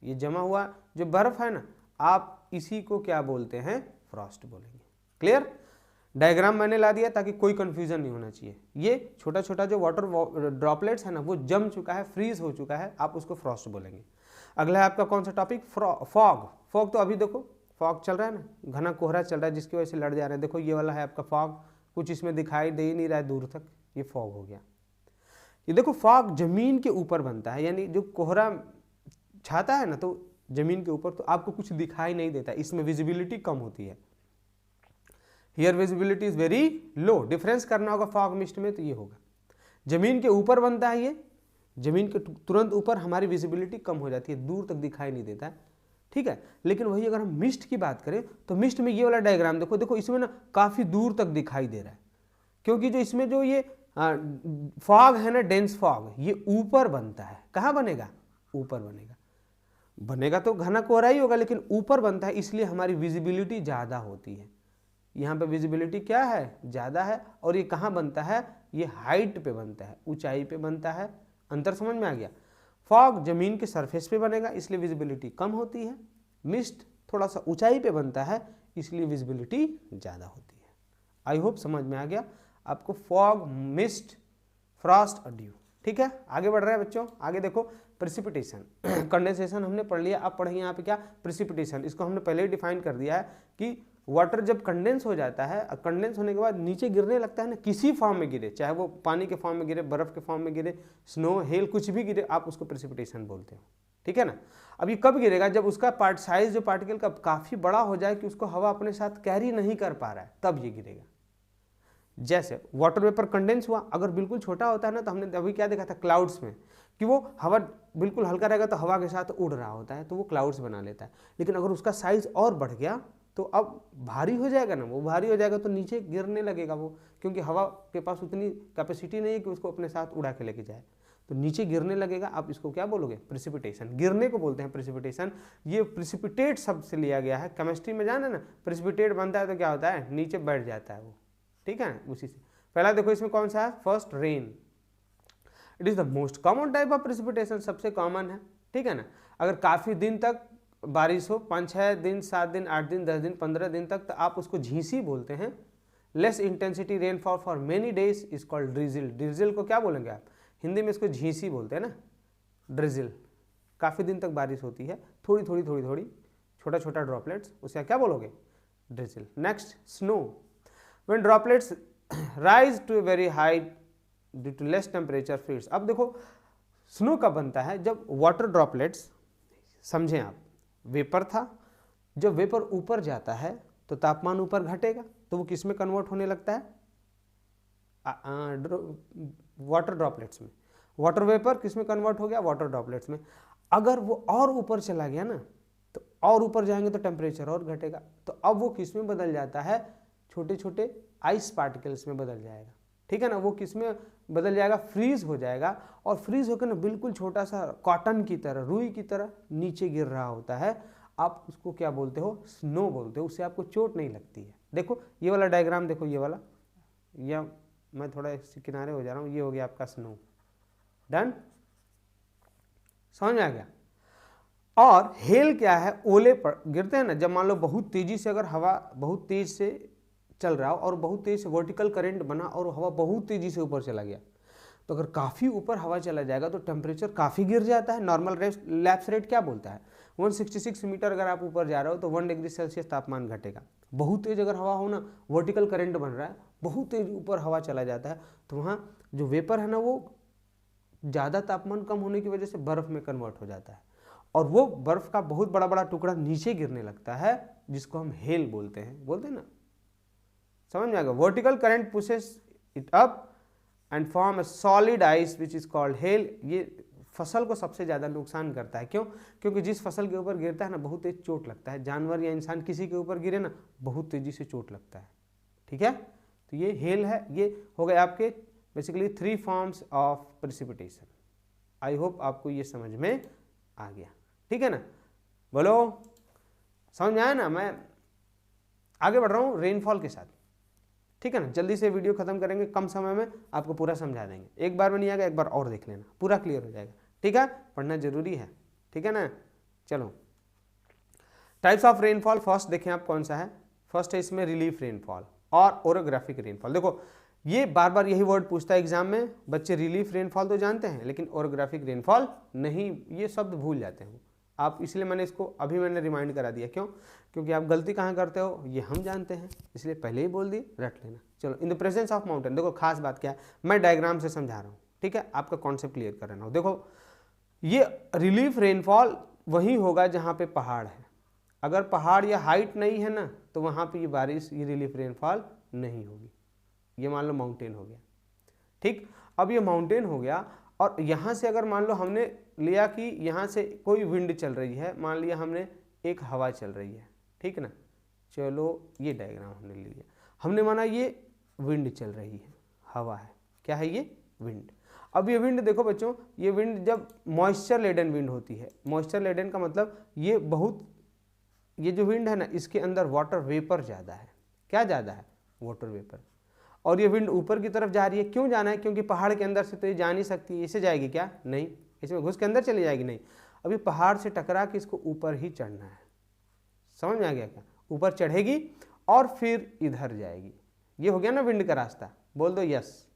ये जमा हुआ जो बर्फ है ना, आप इसी को क्या बोलते हैं, फ्रॉस्ट बोलेंगे। क्लियर। डायग्राम मैंने ला दिया ताकि कोई कंफ्यूजन नहीं होना चाहिए। ये छोटा छोटा जो वाटर ड्रॉपलेट्स है ना, वो जम चुका है, फ्रीज हो चुका है, आप उसको फ्रॉस्ट बोलेंगे। अगला है आपका कौन सा टॉपिक, फॉग। फॉग तो अभी देखो फॉग चल रहा है ना, घना कोहरा चल रहा है जिसकी वजह से लड़ जा रहे हैं। देखो ये वाला है आपका फॉग, कुछ इसमें दिखाई दे ही नहीं रहा है दूर तक, ये फॉग हो गया। ये देखो फॉग जमीन के ऊपर बनता है, यानी जो कोहरा छाता है ना, तो जमीन के ऊपर, तो आपको कुछ दिखाई नहीं देता, इसमें विजिबिलिटी कम होती है। Here visibility is very low. Difference करना होगा फॉग मिस्ट में तो ये होगा, जमीन के ऊपर बनता है ये, जमीन के तुरंत ऊपर हमारी विजिबिलिटी कम हो जाती है, दूर तक दिखाई नहीं देता है, ठीक है। लेकिन वही अगर हम मिस्ट की बात करें तो मिस्ट में ये वाला डायग्राम देखो, देखो इसमें ना काफ़ी दूर तक दिखाई दे रहा है, क्योंकि जो इसमें जो ये फॉग है ना, डेंस फॉग, ये ऊपर बनता है। कहाँ बनेगा? ऊपर बनेगा। बनेगा तो घना कोहरा ही होगा, लेकिन ऊपर बनता है, इसलिए हमारी विजिबिलिटी ज़्यादा होती है। यहाँ पे विजिबिलिटी क्या है? ज़्यादा है। और ये कहाँ बनता है? ये हाइट पे बनता है, ऊंचाई पे बनता है। अंतर समझ में आ गया? फॉग जमीन के सरफेस पे बनेगा, इसलिए विजिबिलिटी कम होती है। मिस्ट थोड़ा सा ऊंचाई पे बनता है, इसलिए विजिबिलिटी ज़्यादा होती है। आई होप समझ में आ गया आपको फॉग, मिस्ट, फ्रॉस्ट और ड्यू। ठीक है, आगे बढ़ रहे हैं बच्चों। आगे देखो प्रेसिपिटेशन। कंडेंसेशन हमने पढ़ लिया, अब पढ़िए यहाँ पे क्या? प्रेसिपिटेशन। इसको हमने पहले ही डिफाइन कर दिया है कि वाटर जब कंडेंस हो जाता है, कंडेंस होने के बाद नीचे गिरने लगता है ना, किसी फॉर्म में गिरे, चाहे वो पानी के फॉर्म में गिरे, बर्फ के फॉर्म में गिरे, स्नो, हेल, कुछ भी गिरे, आप उसको प्रेसिपिटेशन बोलते हो। ठीक है ना। अब ये कब गिरेगा? जब उसका पार्ट साइज जो पार्टिकल का काफ़ी बड़ा हो जाए कि उसको हवा अपने साथ कैरी नहीं कर पा रहा है, तब ये गिरेगा। जैसे वाटर वेपर कंडेंस हुआ, अगर बिल्कुल छोटा होता है ना, तो हमने अभी क्या देखा था क्लाउड्स में, कि वो हवा बिल्कुल हल्का रहेगा तो हवा के साथ उड़ रहा होता है, तो वो क्लाउड्स बना लेता है। लेकिन अगर उसका साइज और बढ़ गया तो अब भारी हो जाएगा ना, वो भारी हो जाएगा तो नीचे गिरने लगेगा वो, क्योंकि हवा के पास उतनी कैपेसिटी नहीं है कि उसको अपने साथ उड़ा के लेके जाए, तो नीचे गिरने लगेगा। आप इसको क्या बोलोगे? प्रेसिपिटेशन। गिरने को बोलते हैं प्रेसिपिटेशन। ये प्रेसिपिटेट शब्द से लिया गया है। केमिस्ट्री में जाना ना, प्रेसिपिटेट बनता है तो क्या होता है? नीचे बैठ जाता है वो। ठीक है, उसी से। पहला देखो इसमें कौन सा है? First, rain. It is the most common type of precipitation, सबसे कॉमन है। ठीक है ना। अगर काफी दिन तक बारिश हो, 5-6 दिन, 7 दिन, 8 दिन, 10 दिन, 15 दिन तक, तो आप उसको झींसी बोलते हैं। Less intensity rainfall for many days is called ड्रिजिल। ड्रिजिल को क्या बोलेंगे आप? हिंदी में इसको झींसी बोलते हैं ना, ड्रिजिल। काफ़ी दिन तक बारिश होती है, थोड़ी थोड़ी थोड़ी थोड़ी, छोटा छोटा ड्रॉपलेट्स, उसे क्या बोलोगे? Drizzle. Next, snow. When droplets rise to a very height due to less temperature freeze. अब देखो स्नो कब बनता है? जब वाटर ड्रॉपलेट्स, समझें आप, वेपर था, जब वेपर ऊपर जाता है तो तापमान ऊपर घटेगा, तो वो किस में कन्वर्ट होने लगता है? वाटर ड्रॉपलेट्स में। वाटर वेपर किस में कन्वर्ट हो गया? वाटर ड्रॉपलेट्स में। अगर वो और ऊपर चला गया ना, तो और ऊपर जाएंगे तो टेम्परेचर और घटेगा, तो अब वो किस में बदल जाता है? छोटे छोटे आइस पार्टिकल्स में बदल जाएगा। ठीक है ना। वो किस में बदल जाएगा? फ्रीज हो जाएगा। और फ्रीज होकर ना बिल्कुल छोटा सा कॉटन की तरह, रुई की तरह नीचे गिर रहा होता है। आप उसको क्या बोलते हो? स्नो बोलते हो। उससे आपको चोट नहीं लगती है। देखो ये वाला डायग्राम देखो, ये वाला, या मैं थोड़ा इससे किनारे हो जा रहा हूँ, ये हो गया आपका स्नो। डन, समझ में आ गया। और हेल क्या है? ओले पर गिरते हैं ना, जब मान लो बहुत तेजी से, अगर हवा बहुत तेज से चल रहा हो और बहुत तेज से वर्टिकल करंट बना और हवा बहुत तेजी से ऊपर चला गया, तो अगर काफ़ी ऊपर हवा चला जाएगा तो टेम्परेचर काफ़ी गिर जाता है। नॉर्मल लैप्स रेट क्या बोलता है? 166 मीटर अगर आप ऊपर जा रहे हो तो 1 डिग्री सेल्सियस तापमान घटेगा। बहुत तेज अगर हवा हो ना, वर्टिकल करंट बन रहा है, बहुत तेज ऊपर हवा चला जाता है, तो वहाँ जो वेपर है ना, वो ज़्यादा तापमान कम होने की वजह से बर्फ़ में कन्वर्ट हो जाता है, और वो बर्फ़ का बहुत बड़ा बड़ा टुकड़ा नीचे गिरने लगता है, जिसको हम हेल बोलते हैं ना। समझ में आ गया? Vertical current pushes it up and form a solid ice which is called hello. ये फसल को सबसे ज़्यादा नुकसान करता है। क्यों? क्योंकि जिस फसल के ऊपर गिरता है ना, बहुत तेज चोट लगता है। जानवर या इंसान किसी के ऊपर गिरे ना, बहुत तेजी से चोट लगता है। ठीक है, तो ये हेल है। ये हो गए आपके basically 3 forms of precipitation. I hope आपको ये समझ में आ गया। ठीक है ना, बोलो समझ में आया ना। मैं आगे बढ़ रहा हूँ रेनफॉल के साथ। ठीक है ना, जल्दी से वीडियो खत्म करेंगे, कम समय में आपको पूरा समझा देंगे। एक बार में नहीं आएगा, एक बार और देख लेना, पूरा क्लियर हो जाएगा। ठीक है, पढ़ना जरूरी है। ठीक है ना, चलो टाइप्स ऑफ रेनफॉल फर्स्ट देखें आप कौन सा है। फर्स्ट है इसमें रिलीफ रेनफॉल और ओरोग्राफिक रेनफॉल। देखो ये बार बार यही वर्ड पूछता है एग्जाम में, बच्चे रिलीफ रेनफॉल तो जानते हैं लेकिन ओरोग्राफिक रेनफॉल नहीं, ये शब्द भूल जाते हैं आप, इसलिए मैंने इसको अभी रिमाइंड करा दिया। क्यों? क्योंकि आप गलती कहाँ करते हो ये हम जानते हैं, इसलिए पहले ही बोल दिए, रट लेना। चलो, in the presence of mountain, देखो खास बात क्या है, मैं डायग्राम से समझा रहा हूँ। ठीक है, आपका कॉन्सेप्ट क्लियर कर रहा हूँ। देखो ये रिलीफ रेनफॉल वहीं होगा जहाँ पे पहाड़ है। अगर पहाड़ या हाइट नहीं है ना तो वहाँ पे ये बारिश, ये रिलीफ रेनफॉल नहीं होगी। ये मान लो माउंटेन हो गया, ठीक। अब ये माउंटेन हो गया और यहाँ से अगर मान लो हमने लिया कि यहाँ से कोई विंड चल रही है, मान लिया हमने एक हवा चल रही है, ठीक ना। चलो ये डायग्राम हमने ले लिया, हमने माना ये विंड चल रही है, हवा है, क्या है ये विंड। अब ये विंड देखो बच्चों, ये विंड जब मॉइस्चर लेडन विंड होती है, मॉइस्चर लेडन का मतलब ये बहुत, ये जो विंड है ना इसके अंदर वाटर वेपर ज़्यादा है। क्या ज़्यादा है? Water vapour. और ये विंड ऊपर की तरफ जा रही है, क्यों जाना है? क्योंकि पहाड़ के अंदर से तो ये जा नहीं सकती, इसे जाएगी क्या? नहीं, इसमें घुस के अंदर चली जाएगी, नहीं। अभी पहाड़ से टकरा के इसको ऊपर ही चढ़ना है। समझ में आ गया क्या? ऊपर चढ़ेगी और फिर इधर जाएगी। ये हो गया ना विंड का रास्ता, बोल दो यस।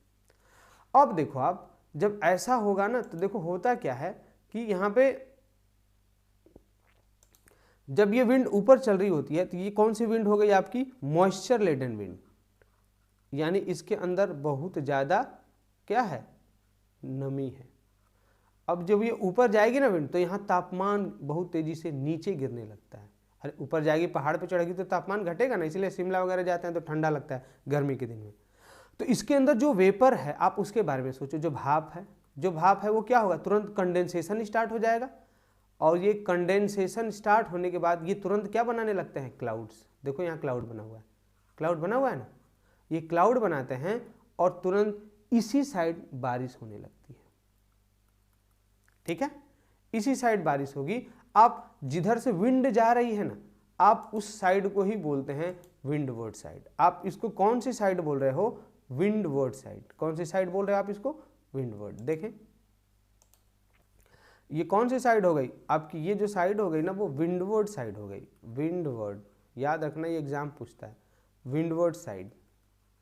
अब देखो आप, जब ऐसा होगा ना तो देखो होता क्या है कि यहाँ पे जब ये विंड ऊपर चल रही होती है तो ये कौन सी विंड हो गई आपकी? मॉइस्चर लेडन विंड, यानी इसके अंदर बहुत ज़्यादा क्या है? नमी है। अब जब ये ऊपर जाएगी ना विंड तो यहाँ तापमान बहुत तेजी से नीचे गिरने लगता है। अरे ऊपर जाएगी, पहाड़ पे चढ़ेगी तो तापमान घटेगा ना, इसलिए शिमला वगैरह जाते हैं तो ठंडा लगता है गर्मी के दिन में। तो इसके अंदर जो वेपर है आप उसके बारे में सोचो, जो भाप है, जो भाप है वो क्या होगा? तुरंत कंडेंसेशन स्टार्ट हो जाएगा और ये कंडेंसेशन स्टार्ट होने के बाद ये तुरंत क्या बनाने लगते हैं? क्लाउड्स। देखो यहाँ क्लाउड बना हुआ है, क्लाउड बना हुआ है ना, ये क्लाउड बनाते हैं और तुरंत इसी साइड बारिश होने लगती है। ठीक है, इसी साइड बारिश होगी। आप जिधर से विंड जा रही है ना, आप उस साइड को ही बोलते हैं विंडवर्ड साइड। आप इसको कौन सी साइड बोल रहे हो? Windward side. कौन सी साइड बोल रहे हो आप इसको? विंडवर्ड। देखें ये कौन सी साइड हो गई आपकी? ये जो साइड हो गई ना वो विंडवर्ड साइड हो गई। विंडवर्ड, याद रखना, ये एग्जाम पूछता है, विंडवर्ड साइड।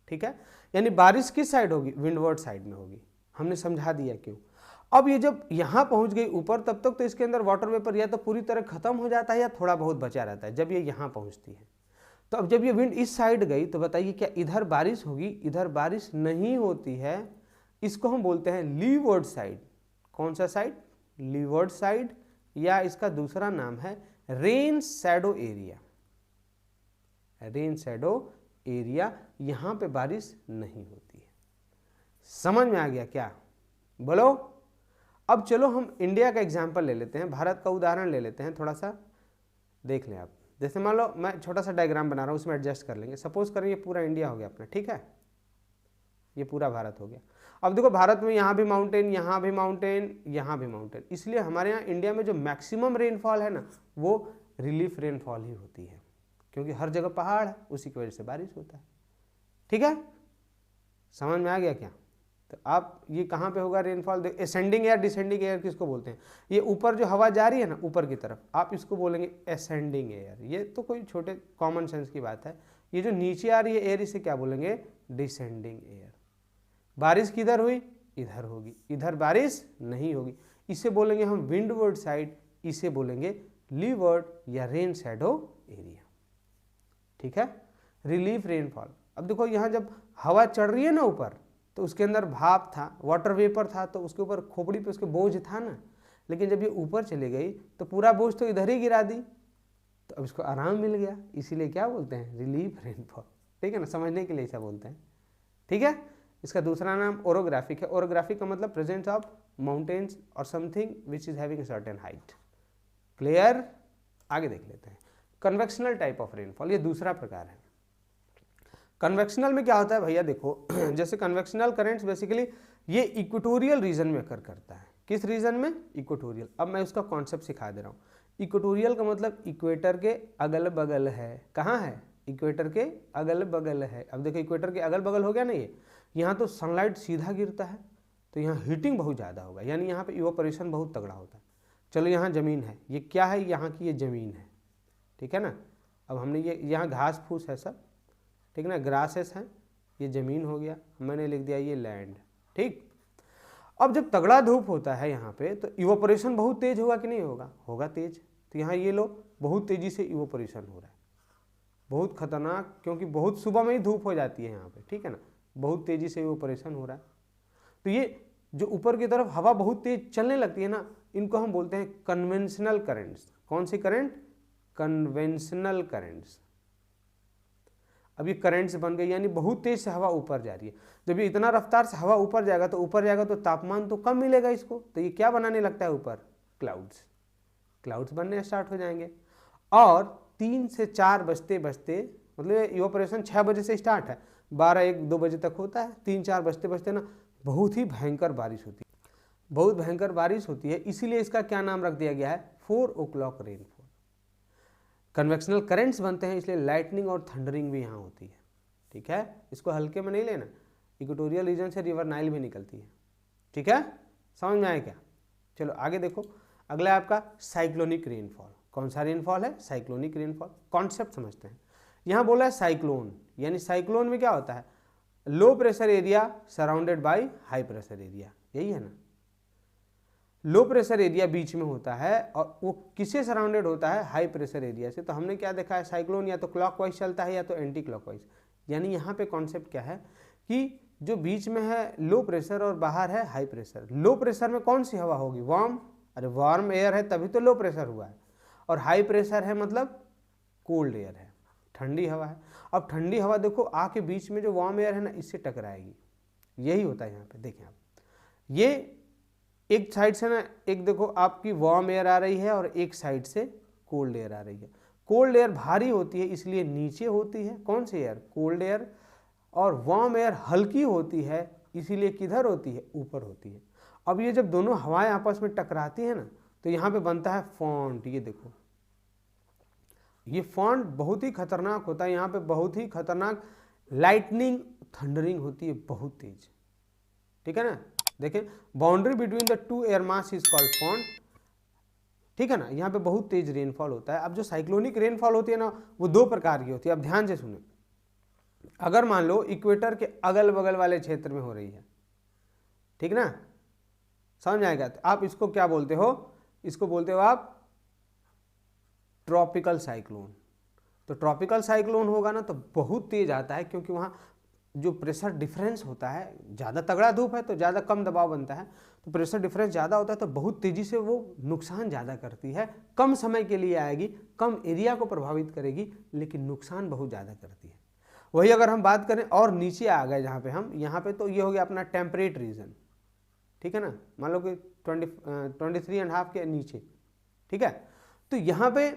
ठीक है, यानी बारिश किस साइड होगी? विंडवर्ड साइड में होगी। हमने समझा दिया क्यों। अब ये जब यहाँ पहुँच गई ऊपर, तब तक तो इसके अंदर वाटर वेपर या तो पूरी तरह खत्म हो जाता है या थोड़ा बहुत बचा रहता है जब ये यहाँ पहुँचती है। तो अब जब ये विंड इस साइड गई तो बताइए क्या इधर बारिश होगी? इधर बारिश नहीं होती है। इसको हम बोलते हैं लीवर्ड साइड। कौन सा साइड? लीवर्ड साइड, या इसका दूसरा नाम है rain shadow area. Rain shadow area, यहाँ पे बारिश नहीं होती है। समझ में आ गया क्या? बोलो। अब चलो हम इंडिया का एग्जाम्पल ले लेते हैं, भारत का उदाहरण ले लेते हैं, थोड़ा सा देख लें आप। जैसे मान लो मैं छोटा सा डायग्राम बना रहा हूँ, उसमें एडजस्ट कर लेंगे। सपोज करें ये पूरा इंडिया हो गया अपना, ठीक है, ये पूरा भारत हो गया। अब देखो भारत में यहाँ भी माउंटेन, यहाँ भी माउंटेन, यहाँ भी माउंटेन, इसलिए हमारे यहाँ इंडिया में जो मैक्सिमम रेनफॉल है ना वो रिलीफ रेनफॉल ही होती है, क्योंकि हर जगह पहाड़ है, उसी की वजह से बारिश होता है। ठीक है, समझ में आ गया क्या? तो आप ये कहाँ पे होगा rainfall? Ascending air, descending air किसको बोलते हैं? ये ऊपर जो हवा जा रही है ना ऊपर की तरफ, आप इसको बोलेंगे असेंडिंग एयर। ये तो कोई छोटे कॉमन सेंस की बात है। ये जो नीचे आ रही है एयर, इसे क्या बोलेंगे? Descending air. बारिश किधर हुई? इधर होगी, इधर बारिश नहीं होगी, इसे बोलेंगे हम विंडवर्ड साइड, इसे बोलेंगे लीवर्ड या रेन शैडो एरिया। ठीक है, रिलीफ रेनफॉल। अब देखो यहाँ जब हवा चढ़ रही है ना ऊपर, तो उसके अंदर भाप था, वाटर वेपर था, तो उसके ऊपर खोपड़ी पे उसके बोझ था ना। लेकिन जब ये ऊपर चली गई तो पूरा बोझ तो इधर ही गिरा दी, तो अब इसको आराम मिल गया, इसीलिए क्या बोलते हैं? Relief rainfall. ठीक है ना, समझने के लिए ऐसा बोलते हैं। ठीक है, इसका दूसरा नाम ओरोग्राफिक है। ओरोग्राफिक का मतलब प्रेजेंस ऑफ माउंटेन्स और something which is having a certain height. Clear? आगे देख लेते हैं कन्वेक्शनल टाइप ऑफ रेनफॉल। ये दूसरा प्रकार है। कन्वेक्शनल में क्या होता है भैया? देखो जैसे कन्वेक्शनल करेंट्स बेसिकली ये इक्वेटोरियल रीजन में अकर करता है। किस रीजन में? इक्वेटोरियल। अब मैं उसका कॉन्सेप्ट सिखा दे रहा हूँ। इक्वेटोरियल का मतलब इक्वेटर के अगल बगल है। कहाँ है? इक्वेटर के अगल बगल है। अब देखो इक्वेटर के अगल बगल हो गया ना, ये यहाँ तो सनलाइट सीधा गिरता है, तो यहाँ हीटिंग बहुत ज़्यादा होगा, यानी यहाँ पे इवोपरेशन बहुत तगड़ा होता है। चलो यहाँ ज़मीन है, ये क्या है? यहाँ की ये ज़मीन है, ठीक है ना। अब हमने ये यहाँ घास फूस है सब, ठीक ना, ग्रासेस हैं, ये ज़मीन हो गया, मैंने लिख दिया ये लैंड। ठीक, अब जब तगड़ा धूप होता है यहाँ पे तो इवोपरेशन बहुत तेज होगा कि नहीं होगा? होगा तेज। तो यहाँ ये लो बहुत तेज़ी से इवोपरेशन हो रहा है, बहुत खतरनाक, क्योंकि बहुत सुबह में ही धूप हो जाती है यहाँ पे, ठीक है ना, बहुत तेज़ी से इवोपरेशन हो रहा है। तो ये जो ऊपर की तरफ हवा बहुत तेज चलने लगती है ना, इनको हम बोलते हैं कन्वेंशनल करंट्स। कौन सी करंट? Conventional currents. अब ये करंट्स बन गई, यानी बहुत तेज से हवा ऊपर जा रही है। जब ये इतना रफ्तार से हवा ऊपर जाएगा तो तापमान तो कम मिलेगा इसको, तो ये क्या बनाने लगता है ऊपर? क्लाउड्स बनने स्टार्ट हो जाएंगे। और 3 से 4 बजते बजते, मतलब इवापोरेशन 6 बजे से स्टार्ट है, 12-1-2 बजे तक होता है। 3-4 बजते बजते ना बहुत ही भयंकर बारिश होती है, बहुत भयंकर बारिश होती है। इसीलिए इसका क्या नाम रख दिया गया है? 4 o'clock रेनफॉल। कन्वेक्शनल करंट्स बनते हैं, इसलिए लाइटनिंग और थंडरिंग भी यहाँ होती है। ठीक है, इसको हल्के में नहीं लेना। इक्वेटोरियल रीजन से रिवर नाइल भी निकलती है। ठीक है, समझ में आया क्या? चलो आगे देखो, अगला है आपका साइक्लोनिक रेनफॉल। कौन सा रेनफॉल है? Cyclonic rainfall. कॉन्सेप्ट समझते हैं। यहाँ बोला है साइक्लोन, यानी साइक्लोन में क्या होता है? Low pressure area surrounded by high pressure area, यही है ना। लो प्रेशर एरिया बीच में होता है और वो किससे सराउंडेड होता है? हाई प्रेशर एरिया से। तो हमने क्या देखा है? साइक्लोन या तो क्लॉकवाइज चलता है या तो एंटी क्लॉकवाइज। यानी यहाँ पे कॉन्सेप्ट क्या है कि जो बीच में है लो प्रेशर और बाहर है हाई प्रेशर। लो प्रेशर में कौन सी हवा होगी? वार्म। अरे वार्म एयर है तभी तो लो प्रेशर हुआ है। और हाई प्रेशर है मतलब कोल्ड एयर है, ठंडी हवा है। अब ठंडी हवा देखो आके बीच में जो वार्म एयर है ना, इससे टकराएगी। यही होता है यहाँ पे। देखें आप, ये एक साइड से ना, एक देखो आपकी वार्म एयर आ रही है और एक साइड से कोल्ड एयर आ रही है। कोल्ड एयर भारी होती है इसलिए नीचे होती है, कौन सी एयर? Cold air. और वार्म एयर हल्की होती है इसीलिए किधर होती है? ऊपर होती है। अब ये जब दोनों हवाएं आपस में टकराती है ना, तो यहाँ पे बनता है फॉन्ट। ये देखो, ये फॉन्ट बहुत ही खतरनाक होता है। यहाँ पे बहुत ही खतरनाक लाइटनिंग थंडरिंग होती है, बहुत तेज। ठीक है ना। देखें, boundary between the two air mass is called font. ठीक है ना। यहाँ पे बहुत तेज रेनफॉल होता है। अब जो साइक्लोनिक रेनफॉल होती है ना, वो 2 प्रकार की होती है। अब ध्यान से सुने, अगर मान लो इक्वेटर के अगल बगल वाले क्षेत्र में हो रही है, ठीक ना, समझ आएगा, तो आप इसको क्या बोलते हो? इसको बोलते हो आप ट्रॉपिकल साइक्लोन। तो ट्रॉपिकल साइक्लोन होगा ना तो बहुत तेज आता है, क्योंकि वहाँ जो प्रेशर डिफरेंस होता है, ज़्यादा तगड़ा धूप है तो ज़्यादा कम दबाव बनता है, तो प्रेशर डिफरेंस ज़्यादा होता है तो बहुत तेज़ी से वो नुकसान ज़्यादा करती है। कम समय के लिए आएगी, कम एरिया को प्रभावित करेगी, लेकिन नुकसान बहुत ज़्यादा करती है। वही अगर हम बात करें और नीचे आ गए जहाँ पे हम, यहाँ पे तो ये हो गया अपना टेम्परेट रीजन। ठीक है ना, मान लो कि 23.5 के नीचे। ठीक है, तो यहाँ पे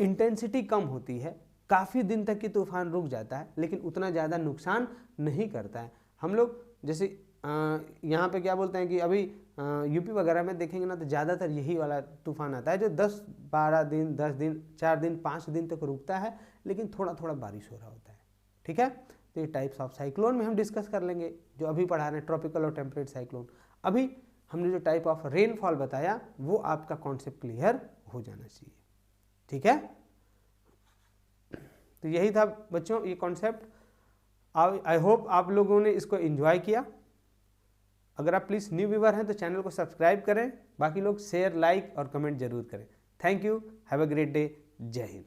इंटेंसिटी कम होती है, काफ़ी दिन तक की तूफान रुक जाता है, लेकिन उतना ज़्यादा नुकसान नहीं करता है। हम लोग जैसे यहाँ पे क्या बोलते हैं कि अभी यूपी वगैरह में देखेंगे ना, तो ज़्यादातर यही वाला तूफान आता है जो 10-12 दिन, 10 दिन, 4 दिन, 5 दिन तक रुकता है, लेकिन थोड़ा थोड़ा बारिश हो रहा होता है। ठीक है, तो ये टाइप्स ऑफ साइक्लोन में हम डिस्कस कर लेंगे, जो अभी पढ़ा रहे हैं ट्रॉपिकल और टेम्परेट साइक्लोन। अभी हमने जो टाइप ऑफ रेनफॉल बताया वो आपका कॉन्सेप्ट क्लियर हो जाना चाहिए। ठीक है, तो यही था बच्चों ये कॉन्सेप्ट। आई होप आप लोगों ने इसको एंजॉय किया। अगर आप प्लीज़ न्यू व्यूअर हैं तो चैनल को सब्सक्राइब करें, बाकी लोग शेयर, लाइक और कमेंट जरूर करें। Thank you, have a great day, जय हिंद।